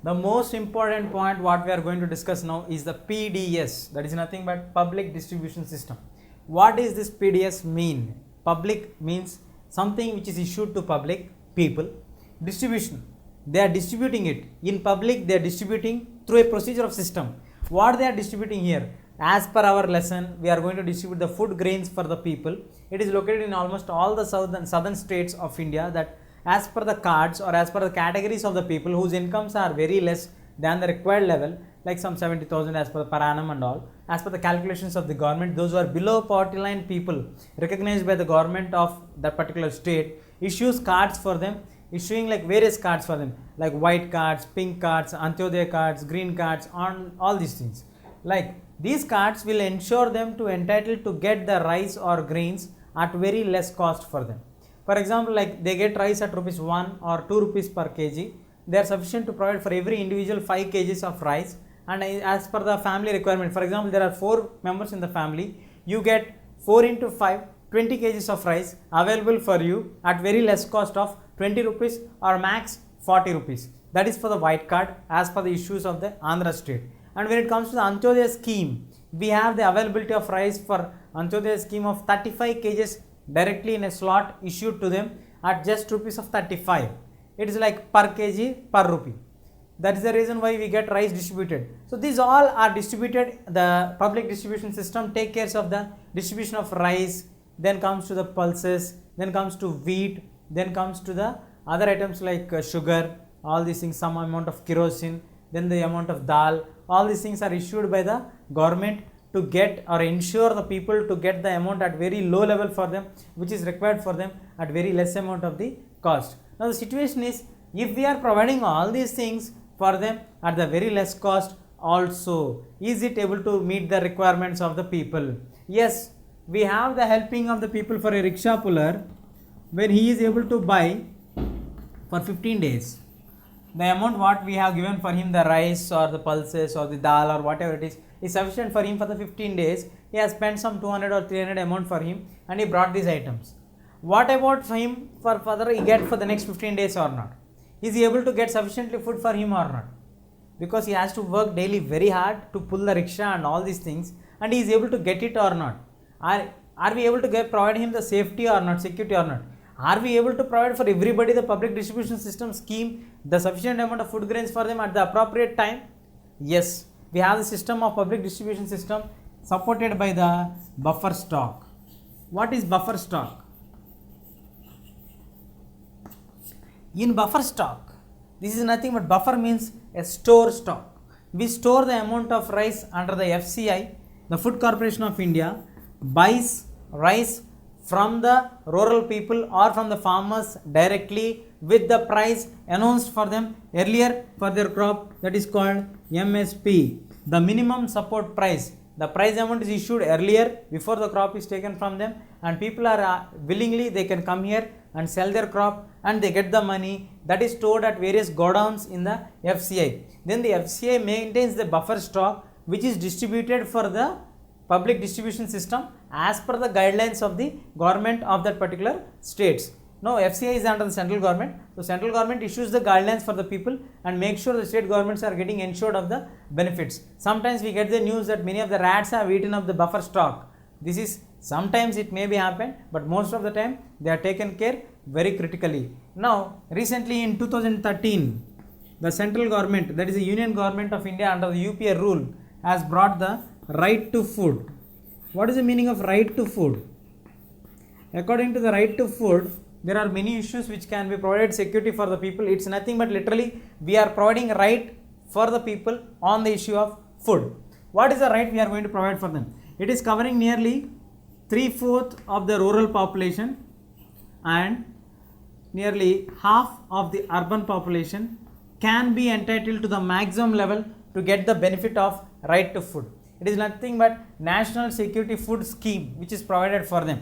The most important point what we are going to discuss now is the PDS, that is nothing but public distribution system. What does this PDS mean? Public means something which is issued to public people. Distribution, they are distributing it in public, they are distributing through a procedure of system. What they are distributing here? As per our lesson, we are going to distribute the food grains for the people. It is located in almost all the southern states of India, that as per the cards or as per the categories of the people whose incomes are very less than the required level, like some 70,000 as per per annum and all, as per the calculations of the government, those who are below poverty line people recognized by the government of that particular state issues cards for them, issuing like various cards for them, like white cards, pink cards, Antyodaya cards, green cards, on all these things. Like these cards will ensure them to entitled to get the rice or grains at very less cost for them. For example, like they get rice at rupees 1 or 2 rupees per kg. They are sufficient to provide for every individual 5 kgs of rice, and as per the family requirement. For example, there are 4 members in the family. You get 4 into 5, 20 kgs of rice available for you at very less cost of 20 rupees or max 40 rupees. That is for the white card as per the issues of the Andhra state. And when it comes to the Antyodaya scheme, we have the availability of rice for Antyodaya scheme of 35 kgs directly in a slot issued to them at just rupees of 35. It is like per kg per rupee. That is the reason why we get rice distributed. So these all are distributed. The public distribution system take care of the distribution of rice, then comes to the pulses, then comes to wheat, then comes to the other items like sugar, all these things, some amount of kerosene, then the amount of dal. All these things are issued by the government to get or ensure the people to get the amount at very low level for them, which is required for them at very less amount of the cost. Now the situation is, if we are providing all these things for them at the very less cost, also is it able to meet the requirements of the people? Yes, we have the helping of the people for a rickshaw puller, when he is able to buy for 15 days. The amount what we have given for him, the rice or the pulses or the dal or whatever it is sufficient for him for the 15 days. He has spent some 200 or 300 amount for him, and he brought these items. What about for him for further he get for the next 15 days or not? Is he able to get sufficiently food for him or not? Because he has to work daily very hard to pull the rickshaw and all these things, and he is able to get it or not? Are we able to provide him the safety or not, security or not? Are we able to provide for everybody the public distribution system scheme, the sufficient amount of food grains for them at the appropriate time? Yes, we have the system of public distribution system supported by the buffer stock. What is buffer stock? In buffer stock, this is nothing but buffer means a store stock. We store the amount of rice under the FCI, the Food Corporation of India buys rice from the rural people or from the farmers directly with the price announced for them earlier for their crop, that is called MSP, the minimum support price. The price amount is issued earlier before the crop is taken from them, and people are willingly they can come here and sell their crop and they get the money that is stored at various godowns in the FCI. Then the FCI maintains the buffer stock which is distributed for the public distribution system as per the guidelines of the government of that particular states. Now FCI is under the central government, so central government issues the guidelines for the people and make sure the state governments are getting ensured of the benefits. Sometimes we get the news that many of the rats have eaten up the buffer stock. This is sometimes it may be happen, but most of the time they are taken care very critically. Now recently in 2013, the central government, that is the Union Government of India under the UPA rule, has brought the right to food. What is the meaning of right to food? According to the right to food, there are many issues which can be provided security for the people. It's nothing but literally we are providing right for the people on the issue of food. What is the right we are going to provide for them? It is covering nearly 3/4 of the rural population and nearly half of the urban population can be entitled to the maximum level to get the benefit of right to food. It is nothing but National Security Food Scheme which is provided for them,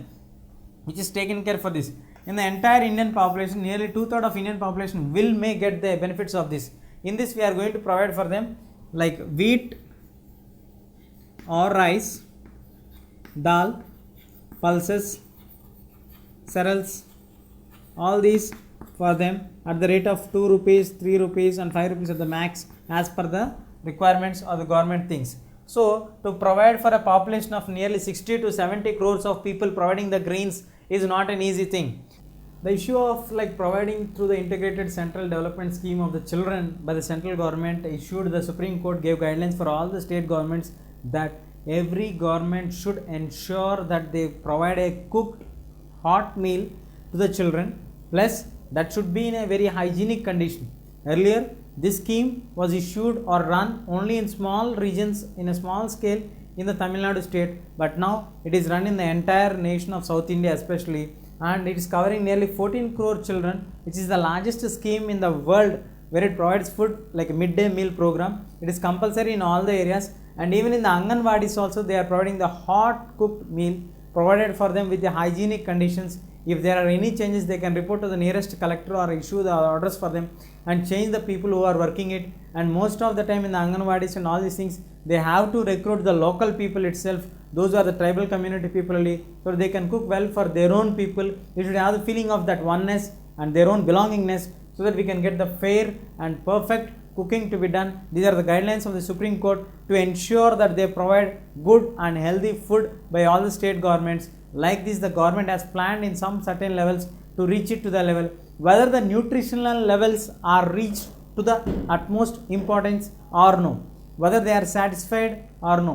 which is taken care for this. In the entire Indian population, nearly 2/3 of Indian population may get the benefits of this. In this we are going to provide for them like wheat or rice, dal, pulses, cereals, all these for them at the rate of 2 rupees, 3 rupees and 5 rupees at the max as per the requirements of the government things. So to provide for a population of nearly 60 to 70 crores of people, providing the grains is not an easy thing. The issue of like providing through the integrated central development scheme of the children by the central government issued, the Supreme Court gave guidelines for all the state governments that every government should ensure that they provide a cooked hot meal to the children, plus that should be in a very hygienic condition. Earlier this scheme was issued or run only in small regions in a small scale in the Tamil Nadu state, but now it is run in the entire nation of South India especially, and it is covering nearly 14 crore children, which is the largest scheme in the world where it provides food like a midday meal program. It is compulsory in all the areas, and even in the Anganwadis also they are providing the hot cooked meal provided for them with the hygienic conditions. If there are any changes, they can report to the nearest collector or issue the orders for them and change the people who are working it. And most of the time in the Anganwadis and all these things, they have to recruit the local people itself. Those are the tribal community people only, so they can cook well for their own people. They should have the feeling of that oneness and their own belongingness, so that we can get the fair and perfect cooking to be done. These are the guidelines of the Supreme Court to ensure that they provide good and healthy food by all the state governments. Like this, the government has planned in some certain levels to reach it to the level. Whether the nutritional levels are reached to the utmost importance or no, whether they are satisfied or no,